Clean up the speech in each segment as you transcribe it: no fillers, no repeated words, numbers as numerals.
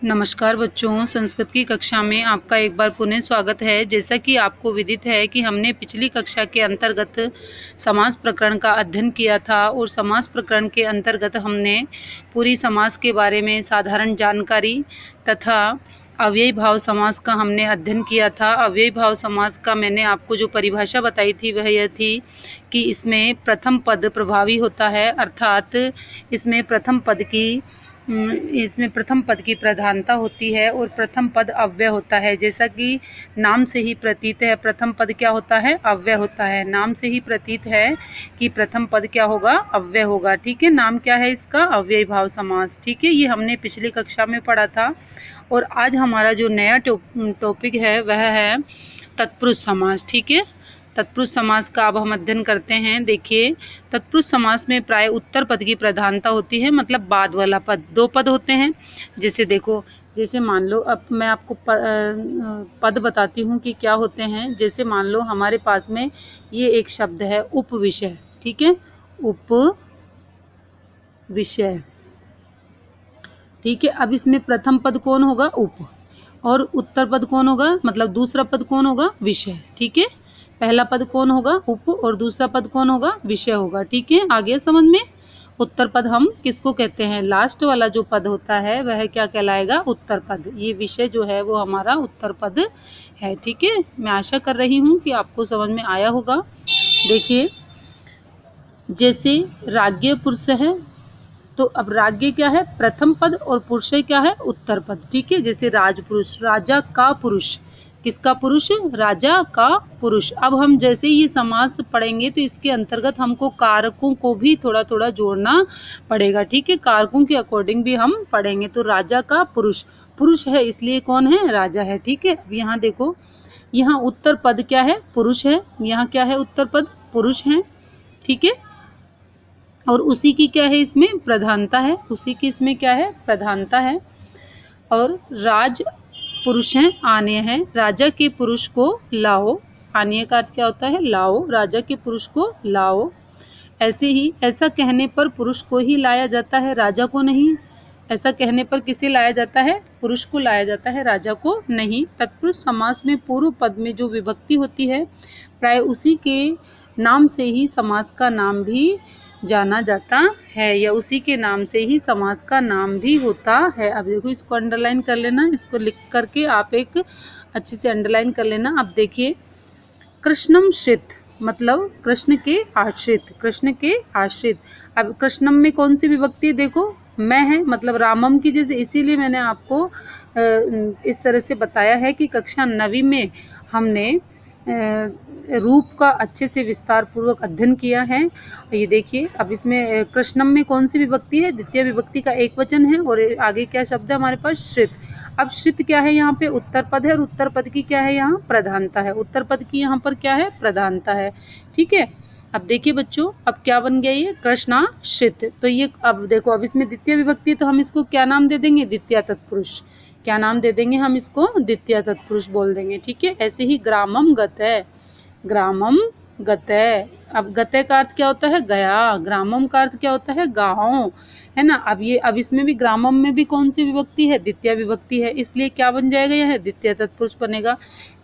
नमस्कार बच्चों, संस्कृत की कक्षा में आपका एक बार पुनः स्वागत है। जैसा कि आपको विदित है कि हमने पिछली कक्षा के अंतर्गत समास प्रकरण का अध्ययन किया था और समास प्रकरण के अंतर्गत हमने पूरी समास के बारे में साधारण जानकारी तथा अव्ययी भाव समास का हमने अध्ययन किया था। अव्ययी भाव समास का मैंने आपको जो परिभाषा बताई थी वह यह थी कि इसमें प्रथम पद प्रभावी होता है, अर्थात इसमें प्रथम पद की प्रधानता होती है और प्रथम पद अव्यय होता है। जैसा कि नाम से ही प्रतीत है, प्रथम पद क्या होता है? अव्यय होता है। नाम से ही प्रतीत है कि प्रथम पद क्या होगा? अव्यय होगा। ठीक है, नाम क्या है इसका? अव्ययी भाव समास। ठीक है, ये हमने पिछली कक्षा में पढ़ा था। और आज हमारा जो नया टॉपिक है वह है तत्पुरुष समास। ठीक है, तत्पुरुष समास का अब हम अध्ययन करते हैं। देखिए, तत्पुरुष समास में प्राय उत्तर पद की प्रधानता होती है, मतलब बाद वाला पद। दो पद होते हैं। जैसे देखो, जैसे मान लो, अब मैं आपको पद बताती हूँ कि क्या होते हैं। जैसे मान लो हमारे पास में ये एक शब्द है उपविषय। ठीक है, उपविषय। ठीक है, अब इसमें प्रथम पद कौन होगा? उप। और उत्तर पद कौन होगा? मतलब दूसरा पद कौन होगा? विषय। ठीक है, पहला पद कौन होगा? उप, और दूसरा पद कौन होगा? विषय होगा। ठीक है, आगे समझ में। उत्तर पद हम किसको कहते हैं? लास्ट वाला जो पद होता है वह क्या कहलाएगा? उत्तर पद। ये विषय जो है वो हमारा उत्तर पद है। ठीक है, मैं आशा कर रही हूँ कि आपको समझ में आया होगा। देखिए, जैसे राज्ञ पुरुष है, तो अब राज्ञ क्या है? प्रथम पद, और पुरुष क्या है? उत्तर पद। ठीक है, जैसे राजपुरुष, राजा का पुरुष। किसका पुरुष? राजा का पुरुष। अब हम जैसे ये समास पढ़ेंगे तो इसके अंतर्गत हमको कारकों को भी थोड़ा थोड़ा जोड़ना पड़ेगा। ठीक है, कारकों के अकॉर्डिंग भी हम पढ़ेंगे। तो राजा का पुरुष, पुरुष है इसलिए कौन है? राजा है। ठीक है, अब यहाँ देखो, यहाँ उत्तर पद क्या है? पुरुष है। यहाँ क्या है? उत्तर पद पुरुष है। ठीक है, और उसी की क्या है? इसमें प्रधानता है। उसी की इसमें क्या है? प्रधानता है। और राज पुरुष है, आने हैं। राजा के पुरुष को लाओ। आने का अर्थ क्या होता है? लाओ। राजा के पुरुष को लाओ। ऐसे ही, ऐसा कहने पर पुरुष को ही लाया जाता है, राजा को नहीं। ऐसा कहने पर किसे लाया जाता है? पुरुष को लाया जाता है, राजा को नहीं। तत्पुरुष समास में पूर्व पद में जो विभक्ति होती है, प्राय उसी के नाम से ही समास का नाम भी जाना जाता है, या उसी के नाम से ही समास का नाम भी होता है। अब देखो, इसको अंडरलाइन कर लेना, इसको लिख करके आप एक अच्छे से अंडरलाइन कर लेना। अब देखिए, कृष्णम श्रित, मतलब कृष्ण के आश्रित। कृष्ण के आश्रित। अब कृष्णम में कौन सी विभक्ति? देखो, मैं है, मतलब रामम की जैसे। इसीलिए मैंने आपको इस तरह से बताया है कि कक्षा 9वीं में हमने रूप का अच्छे से विस्तार पूर्वक अध्ययन किया है। ये देखिए, अब इसमें कृष्णम में कौन सी विभक्ति है? द्वितीय विभक्ति का एक वचन है। और आगे क्या शब्द है हमारे पास? श्रित। अब श्रित क्या है? यहाँ पे उत्तर पद है, और उत्तर पद की क्या है? यहाँ प्रधानता है। उत्तर पद की यहाँ पर क्या है? प्रधानता है। ठीक है, अब देखिए बच्चों, अब क्या बन गया ये? कृष्णाश्रित। तो ये अब देखो, अब इसमें द्वितीय विभक्ति, तो हम इसको क्या नाम दे देंगे? द्वितीय तत्पुरुष। क्या नाम दे देंगे हम इसको? द्वितीय तत्पुरुष बोल देंगे। ठीक है, ऐसे ही ग्रामम गतय। ग्रामम गतय। अब गतय का अर्थ क्या होता है? गया। ग्रामम का अर्थ क्या होता है? गाँव, है ना। अब इसमें भी ग्रामम में भी कौन सी विभक्ति है? द्वितीय विभक्ति है, इसलिए क्या बन जाएगा? यह द्वितीय तत्पुरुष बनेगा।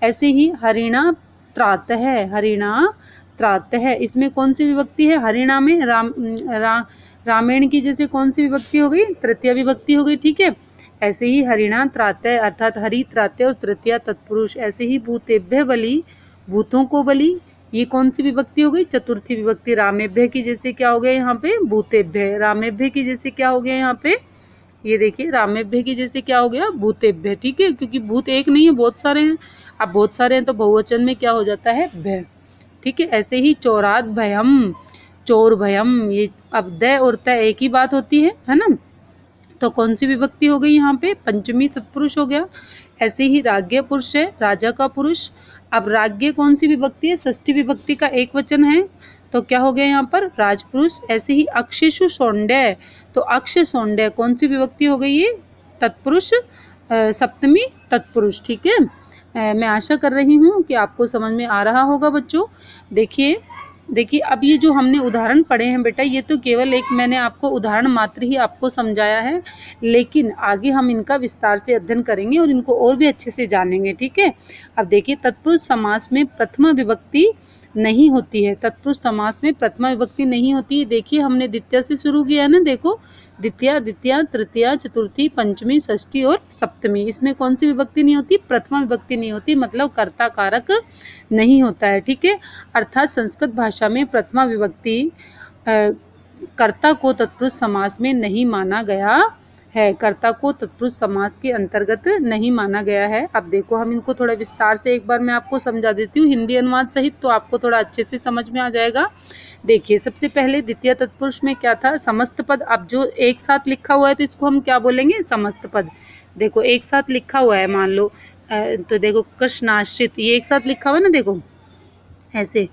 ऐसे ही हरिणा त्रात है। हरिणा त्रात है, इसमें कौन सी विभक्ति है? हरिणा में रामेण की जैसे कौन सी विभक्ति हो गई? तृतीय विभक्ति हो गई। ठीक है, ऐसे ही हरिणा त्रातय, अर्थात हरि त्रातय और तृतीय तत्पुरुष। ऐसे ही भूतेभ्य बलि, भूतों को बलि, ये कौन सी विभक्ति हो गई? चतुर्थी विभक्ति। रामेभ्य की जैसे क्या हो गया यहाँ पे? भूतेभ्य। रामेभ्य की जैसे क्या हो गया यहाँ पे? ये देखिए, रामेभ्य की जैसे क्या हो गया? भूतेभ्य। ठीक है, क्योंकि भूत एक नहीं है, बहुत सारे हैं। अब बहुत सारे हैं तो बहुवचन में क्या हो जाता है? भय। ठीक है, ऐसे ही चौरात भयम, चोर भयम। ये अब द और त एक ही बात होती है ना। तो कौन सी विभक्ति हो गई यहाँ पे? पंचमी तत्पुरुष हो गया। ऐसे ही राज्ञ पुरुष है, राजा का पुरुष। अब राज्ञ कौन सी विभक्ति है? षष्ठी विभक्ति का एक वचन है, तो क्या हो गया यहाँ पर? राजपुरुष। ऐसे ही अक्षेषु सौंडय, तो अक्ष सौंडय कौन सी विभक्ति हो गई? ये तत्पुरुष, सप्तमी तत्पुरुष। ठीक है, मैं आशा कर रही हूँ कि आपको समझ में आ रहा होगा बच्चों। देखिए, देखिए अब ये जो हमने उदाहरण पढ़े हैं बेटा, ये तो केवल एक मैंने आपको उदाहरण मात्र ही आपको समझाया है, लेकिन आगे हम इनका विस्तार से अध्ययन करेंगे और इनको और भी अच्छे से जानेंगे। ठीक है, अब देखिए तत्पुरुष समास में प्रथमा विभक्ति नहीं होती है। तत्पुरुष समास में प्रथमा विभक्ति नहीं होती है। देखिए हमने द्वितीय से शुरू किया है ना, देखो द्वितीया, द्वितीया, तृतीया, चतुर्थी, पंचमी, षष्ठी और सप्तमी, इसमें कौन सी विभक्ति नहीं होती? प्रथमा विभक्ति नहीं होती, मतलब कर्ता कारक नहीं होता है। ठीक है, अर्थात संस्कृत भाषा में प्रथमा विभक्ति कर्ता को तत्पुरुष समास में नहीं माना गया है, कर्ता को तत्पुरुष समास के अंतर्गत नहीं माना गया है। अब देखो हम इनको थोड़ा विस्तार से एक बार मैं आपको समझा देती हूँ हिंदी अनुवाद सहित, तो आपको थोड़ा अच्छे से समझ में आ जाएगा। देखिए सबसे पहले द्वितीय तत्पुरुष में क्या था? समस्त पद। अब जो एक साथ लिखा हुआ है तो इसको हम क्या बोलेंगे? समस्त पद। देखो एक साथ लिखा हुआ है, मान लो तो देखो कृष्णाश्रित, ये एक साथ लिखा हुआ है ना, देखो ऐसे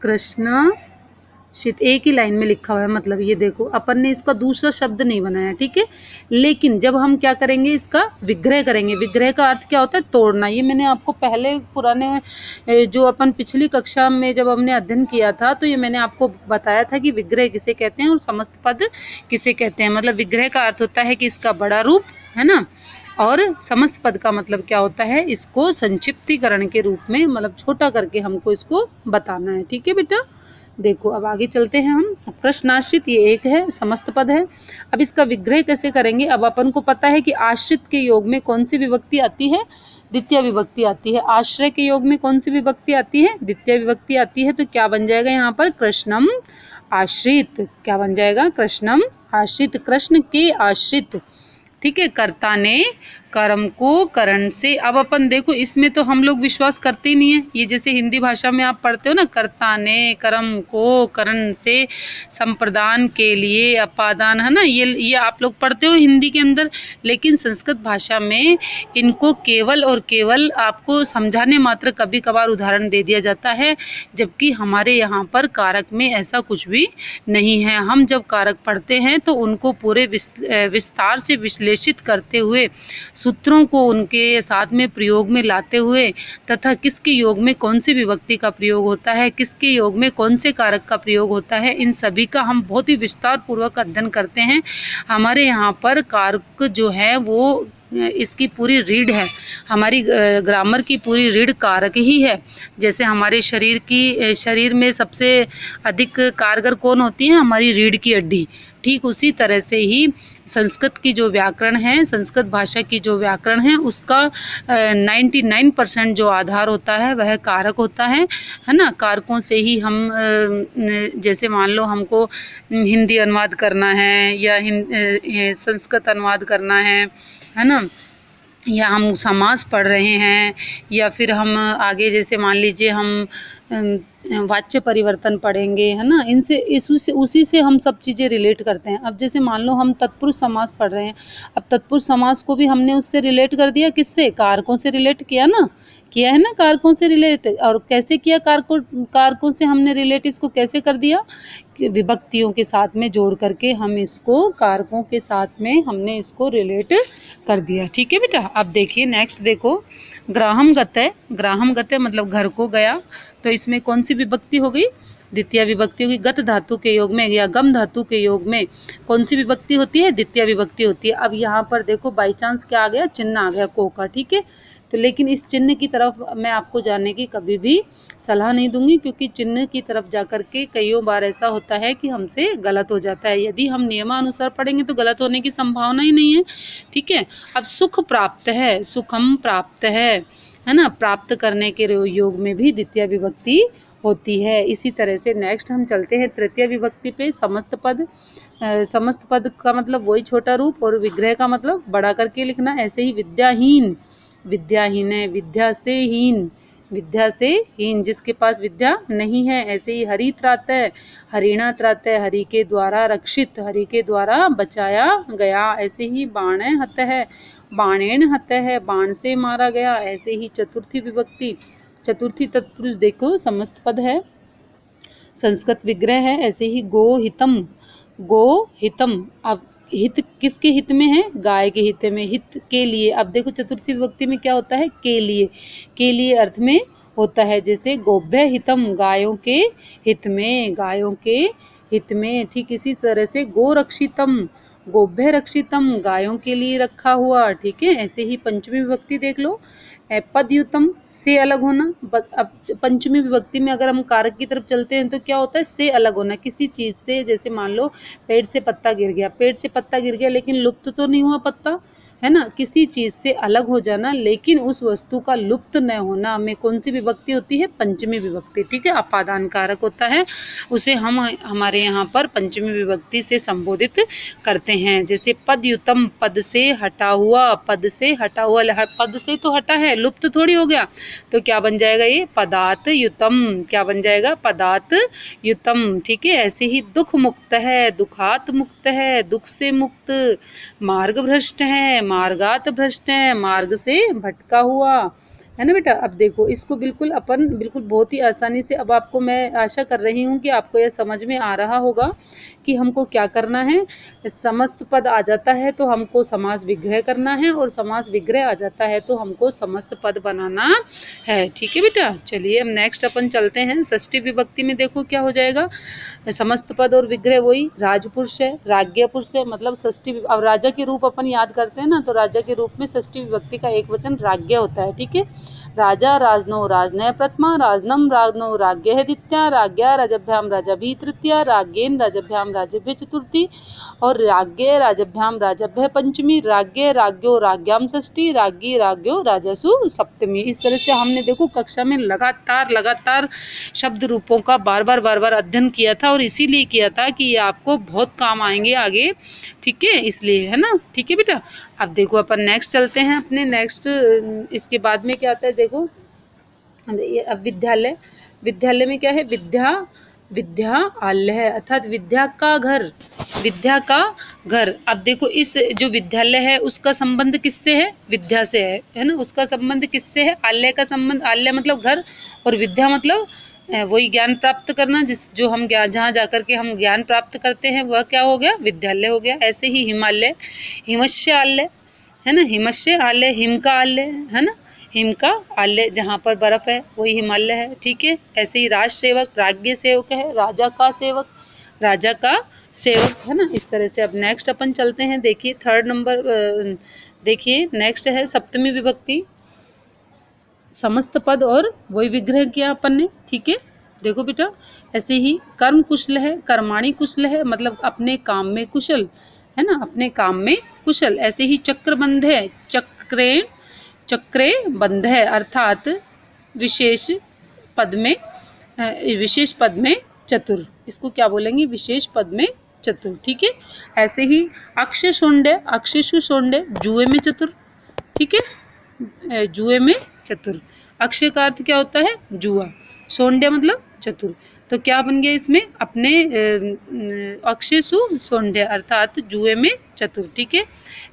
कृष्णाश्रित एक ही लाइन में लिखा हुआ है, मतलब ये देखो अपन ने इसका दूसरा शब्द नहीं बनाया। ठीक है, लेकिन जब हम क्या करेंगे, इसका विग्रह करेंगे। विग्रह का अर्थ क्या होता है? तोड़ना। ये मैंने आपको पहले पुराने जो अपन पिछली कक्षा में जब हमने अध्ययन किया था, तो ये मैंने आपको बताया था कि विग्रह किसे कहते हैं और समस्त पद किसे कहते हैं। मतलब विग्रह का अर्थ होता है कि इसका बड़ा रूप है ना, और समस्त पद का मतलब क्या होता है? इसको संक्षिप्तीकरण के रूप में, मतलब छोटा करके हमको इसको बताना है। ठीक है बेटा, देखो अब आगे चलते हैं हम। कृष्णाश्रित ये एक है, समस्त पद है। अब इसका विग्रह कैसे करेंगे? अब अपन को पता है कि आश्रित के योग में कौन सी विभक्ति आती है? द्वितीय विभक्ति आती है। आश्रय के योग में कौन सी विभक्ति आती है? द्वितीय विभक्ति आती है। तो क्या बन जाएगा यहाँ पर? कृष्णम आश्रित। क्या बन जाएगा? कृष्णम आश्रित, कृष्ण के आश्रित। ठीक है, कर्ता ने कर्म को करण से। अब अपन देखो इसमें तो हम लोग विश्वास करते ही नहीं है। ये जैसे हिंदी भाषा में आप पढ़ते हो ना, कर्ता ने कर्म को करण से संप्रदान के लिए अपादान, है ना, ये आप लोग पढ़ते हो हिंदी के अंदर। लेकिन संस्कृत भाषा में इनको केवल और केवल आपको समझाने मात्र कभी कभार उदाहरण दे दिया जाता है, जबकि हमारे यहाँ पर कारक में ऐसा कुछ भी नहीं है। हम जब कारक पढ़ते हैं तो उनको पूरे विस्तार से विश्लेषित करते हुए, सूत्रों को उनके साथ में प्रयोग में लाते हुए, तथा किसके योग में कौन सी विभक्ति का प्रयोग होता है, किसके योग में कौन से कारक का प्रयोग होता है, इन सभी का हम बहुत ही विस्तार पूर्वक अध्ययन करते हैं। हमारे यहाँ पर कारक जो है वो इसकी पूरी रीढ़ है, हमारी ग्रामर की पूरी रीढ़ कारक ही है। जैसे हमारे शरीर में सबसे अधिक कारगर कौन होती है? हमारी रीढ़ की हड्डी। ठीक उसी तरह से ही संस्कृत की जो व्याकरण है, संस्कृत भाषा की जो व्याकरण है, उसका 99% जो आधार होता है वह कारक होता है ना। कारकों से ही हम जैसे मान लो हमको हिंदी अनुवाद करना है या संस्कृत अनुवाद करना है ना, या हम समास पढ़ रहे हैं, या फिर हम आगे जैसे मान लीजिए हम वाच्य परिवर्तन पढ़ेंगे, है ना, उसी से हम सब चीज़ें रिलेट करते हैं। अब जैसे मान लो हम तत्पुरुष समास पढ़ रहे हैं, अब तत्पुरुष समास को भी हमने उससे रिलेट कर दिया, किससे? कारकों से रिलेट किया ना, किया है ना, कारकों से रिलेट। और कैसे किया? कारकों से हमने रिलेट इसको कैसे कर दिया? विभक्तियों के साथ में जोड़ करके हम इसको कारकों के साथ में हमने इसको रिलेट कर दिया। ठीक है बेटा, अब देखिए नेक्स्ट देखो, ग्राहम गतय। ग्राहम गतय मतलब घर को गया, तो इसमें कौन सी विभक्ति हो गई? द्वितीय विभक्ति होगी। गत धातु के योग में या गम धातु के योग में कौन सी विभक्ति होती है? द्वितीय विभक्ति होती है। अब यहाँ पर देखो बाई चांस क्या आ गया? चिन्ह आ गया को का। ठीक है, तो लेकिन इस चिन्ह की तरफ मैं आपको जाने की कभी भी सलाह नहीं दूंगी, क्योंकि चिन्ह की तरफ जाकर के कईयों बार ऐसा होता है कि हमसे गलत हो जाता है। यदि हम नियमानुसार पढ़ेंगे तो गलत होने की संभावना ही नहीं है। ठीक है, अब सुख प्राप्त है, सुखम प्राप्त है ना, प्राप्त करने के योग में भी द्वितीय विभक्ति होती है। इसी तरह से नेक्स्ट हम चलते हैं तृतीय विभक्ति पे। समस्त पद। समस्त पद का मतलब वही छोटा रूप, और विग्रह का मतलब बड़ा करके लिखना। ऐसे ही विद्याहीन, विद्याहीन है, विद्या से हीन, विद्या से हीन, जिसके पास विद्या नहीं है। ऐसे ही हरित्रातय, हरिणात्रातय, हरि के द्वारा रक्षित, हरि के द्वारा बचाया गया। ऐसे ही बाणय हत है, बाणेन हत है, बाण से मारा गया। ऐसे ही चतुर्थी विभक्ति, चतुर्थी तत्पुरुष देखो समस्त पद है, संस्कृत विग्रह है। ऐसे ही गोहितम, गोहितम, अब हित किसके हित में है? गाय के हित में, हित के लिए। अब देखो चतुर्थी विभक्ति में क्या होता है? के लिए, के लिए अर्थ में होता है। जैसे गोभ्य हितम, गायों के हित में, गायों के हित में। ठीक इसी तरह से गोरक्षितम, गोभ्य रक्षितम, गायों के लिए रखा हुआ। ठीक है, ऐसे ही पंचमी विभक्ति देख लो, पदयुतम से अलग होना। अब पंचमी विभक्ति में अगर हम कारक की तरफ चलते हैं तो क्या होता है, से अलग होना किसी चीज से। जैसे मान लो पेड़ से पत्ता गिर गया, पेड़ से पत्ता गिर गया लेकिन लुप्त तो नहीं हुआ पत्ता, है ना, किसी चीज से अलग हो जाना लेकिन उस वस्तु का लुप्त न होना में कौन सी विभक्ति होती है, पंचमी विभक्ति। ठीक है, अपादान कारक होता है, उसे हम हमारे यहाँ पर पंचमी विभक्ति से संबोधित करते हैं। जैसे पदयुतम, पद से हटा हुआ, पद से हटा हुआ, पद से तो हटा है, लुप्त थोड़ी हो गया, तो क्या बन जाएगा ये, पदात युतम। क्या बन जाएगा, पदात युतम। ठीक है, ऐसे ही दुख मुक्त है, दुखात मुक्त है, दुख से मुक्त। मार्ग भ्रष्ट है, मार्गात भ्रष्ट है, मार्ग से भटका हुआ, है ना बेटा। अब देखो इसको बिल्कुल अपन बिल्कुल बहुत ही आसानी से, अब आपको मैं आशा कर रही हूँ कि आपको यह समझ में आ रहा होगा कि हमको क्या करना है। समस्त पद आ जाता है तो हमको समास विग्रह करना है, और समास विग्रह आ जाता है तो हमको समस्त पद बनाना है। ठीक है बेटा, चलिए अब नेक्स्ट अपन चलते हैं। षष्ठी विभक्ति में देखो क्या हो जाएगा, समस्त पद और विग्रह वही, राजपुरुष है, राज्ञ पुरुष है, मतलब षष्ठी। अब राजा के रूप अपन याद करते हैं ना, तो राजा के रूप में षष्ठी विभक्ति का एक वचन राज्ञ होता है। ठीक है, राजा राजनो राजनय प्रथमा, राजनम राजनो राज्ञ द्वितीया, राज्ञा राजभ्याम राजाभि तृतीया, राज्ञेन राजभ्याम राजभ्य चतुर्थी, और राज्ञ राजभ्याम राजभ्य पंचमी, राज्ञ राज्ञो राज्ञाम षष्ठी, राज्ञी राज्ञो राजसु सप्तमी। इस तरह से हमने देखो कक्षा में लगातार शब्द रूपों का बार बार अध्ययन किया था, और इसीलिए किया था कि ये आपको बहुत काम आएंगे आगे। ठीक है, इसलिए, है ना। ठीक है बेटा, अब देखो अपन नेक्स्ट चलते हैं अपने नेक्स्ट। इसके बाद में क्या आता है देखो, अब विद्यालय। विद्यालय में क्या है, विद्यालय है, अर्थात विद्या का घर, विद्या का घर। अब देखो इस जो विद्यालय है उसका संबंध किससे है, विद्या से है ना। उसका संबंध किससे है, आल्य का संबंध, आल्य मतलब घर, और विद्या मतलब वही ज्ञान प्राप्त करना, जिस जो हम जहाँ जाकर के हम ज्ञान प्राप्त करते हैं वह क्या हो गया, विद्यालय हो गया। ऐसे ही हिमालय, हिमस्य आल्य, है ना, हिमस्य आल्य, हिम का आल्य, है ना, हिम का आल्य जहाँ पर बर्फ है वही हिमालय है। ठीक है, ऐसे ही राज सेवक, राज्य सेवक है, राजा का सेवक, राजा का सेवक, है ना। इस तरह से अब नेक्स्ट अपन चलते हैं। देखिए थर्ड नंबर, देखिए नेक्स्ट है सप्तमी विभक्ति, समस्त पद और वही विग्रह किया अपन ने। ठीक है, देखो बेटा ऐसे ही कर्म कुशल है, कर्माणी कुशल है, मतलब अपने काम में कुशल, है ना, अपने काम में कुशल। ऐसे ही चक्रबंध है, चक्रे बंध है, अर्थात विशेष पद में चतुर। इसको क्या बोलेंगे, विशेष पद में चतुर। ठीक है, ऐसे ही अक्षय शोंडे, अक्षयशु शोंडे, जुए में चतुर। ठीक है, जुए में चतुर। अक्षय का अर्थ क्या होता है, जुआ, शोंडे मतलब चतुर। तो क्या बन गया इसमें, अपने अक्षयसु शोंडे अर्थात जुए में चतुर। ठीक है,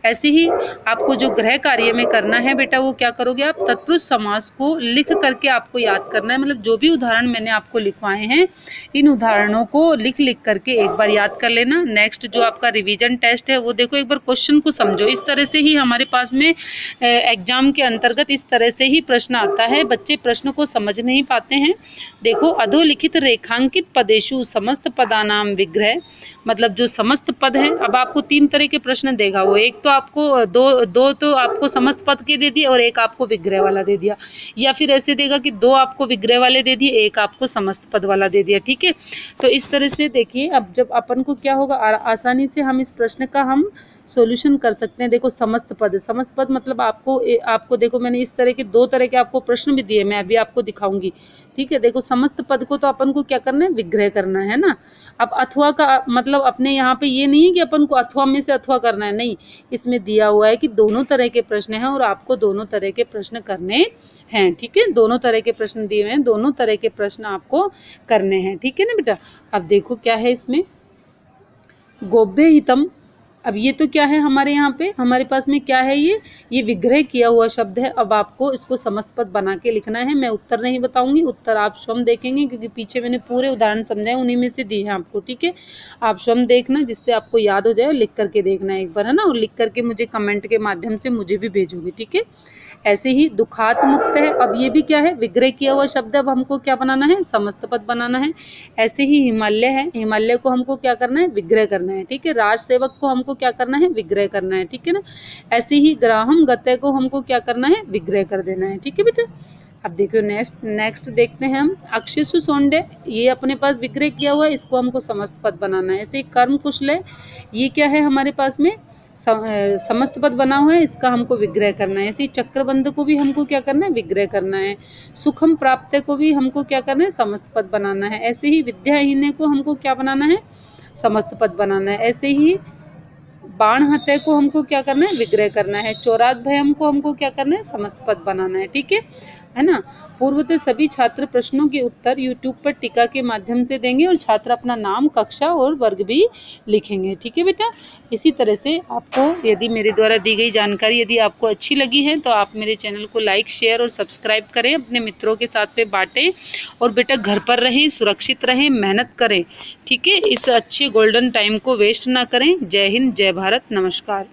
ऐसे ही आपको जो गृह कार्य में करना है बेटा वो क्या करोगे आप, तत्पुरुष समास को लिख करके आपको याद करना है। मतलब जो भी उदाहरण मैंने आपको लिखवाए हैं इन उदाहरणों को लिख करके एक बार याद कर लेना। नेक्स्ट जो आपका रिवीजन टेस्ट है वो देखो एक बार क्वेश्चन को समझो। इस तरह से ही हमारे पास में एग्जाम के अंतर्गत इस तरह से ही प्रश्न आता है, बच्चे प्रश्न को समझ नहीं पाते हैं। देखो अधोलिखित रेखांकित पदेशु समस्त पदानाम विग्रह, मतलब जो समस्त पद हैं, अब आपको 3 तरह के प्रश्न देगा वो, एक तो आपको दो तो आपको समस्त पद के दे दिए और एक आपको विग्रह वाला दे दिया, या फिर ऐसे देगा कि 2 आपको विग्रह वाले दे दिए, एक आपको समस्त पद वाला दे दिया। ठीक है, तो इस तरह से देखिए अब जब अपन को क्या होगा, आसानी से हम इस प्रश्न का हम सॉल्यूशन कर सकते हैं। देखो समस्त पद मतलब आपको देखो मैंने इस तरह के 2 तरह के आपको प्रश्न भी दिए, मैं अभी आपको दिखाऊंगी। ठीक है, देखो समस्त पद को तो अपन को क्या करना है, विग्रह करना है ना। अब अथवा का मतलब अपने यहाँ पे ये नहीं है कि अपन को अथवा में से अथवा करना है, नहीं, इसमें दिया हुआ है कि दोनों तरह के प्रश्न हैं और आपको दोनों तरह के प्रश्न करने हैं। ठीक है, दोनों तरह के प्रश्न दिए हुए हैं, दोनों तरह के प्रश्न आपको करने हैं। ठीक है ना बेटा, अब देखो क्या है इसमें, गोभ्य हितम। अब ये तो क्या है हमारे यहाँ पे, हमारे पास में क्या है, ये विग्रह किया हुआ शब्द है। अब आपको इसको समस्त पद बना के लिखना है। मैं उत्तर नहीं बताऊंगी, उत्तर आप स्वयं देखेंगे क्योंकि पीछे मैंने पूरे उदाहरण समझाए, उन्हीं में से दिए हैं आपको। ठीक है, आप स्वयं देखना जिससे आपको याद हो जाए, लिख करके देखना एक बार, है ना, और लिख करके मुझे कमेंट के माध्यम से मुझे भी भेजोगे। ठीक है, ऐसे ही दुखात मुक्त है, अब ये भी क्या है, विग्रह किया हुआ शब्द। अब हमको क्या बनाना है, समस्त पद बनाना है। ऐसे ही हिमालय है, हिमालय को हमको क्या करना है, विग्रह करना है। ठीक है, राज सेवक को हमको क्या करना है, विग्रह करना है। ठीक है ना। ऐसे ही ग्राहम गते को हमको क्या करना है, विग्रह कर देना है। ठीक है बेटा। अब देखो नेक्स्ट देखते हैं हम, अक्षिशु सोंडे, ये अपने पास विग्रह किया हुआ है, इसको हमको समस्त पद बनाना है। ऐसे ही कर्म कुशलय, ये क्या है हमारे पास में समस्त पद बना हुआ है, इसका हमको विग्रह करना है। ऐसे ही चक्रबंध को भी हमको क्या करना है, विग्रह करना है। सुखम प्राप्त को भी हमको क्या करना है, समस्त पद बनाना है। ऐसे ही विद्याहीन को हमको क्या बनाना है, समस्त पद बनाना है। ऐसे ही बाण हत्या को हमको क्या करना है, विग्रह करना है। चौरात भयम को हमको क्या करना है, समस्त पद बनाना है। ठीक है ना। पूर्वतः सभी छात्र प्रश्नों के उत्तर यूट्यूब पर टीका के माध्यम से देंगे और छात्र अपना नाम, कक्षा और वर्ग भी लिखेंगे। ठीक है बेटा। इसी तरह से आपको यदि मेरे द्वारा दी गई जानकारी यदि आपको अच्छी लगी है तो आप मेरे चैनल को लाइक, शेयर और सब्सक्राइब करें, अपने मित्रों के साथ में बांटें और बेटा घर पर रहें, सुरक्षित रहें, मेहनत करें। ठीक है, इस अच्छे गोल्डन टाइम को वेस्ट ना करें। जय हिंद, जय भारत, नमस्कार।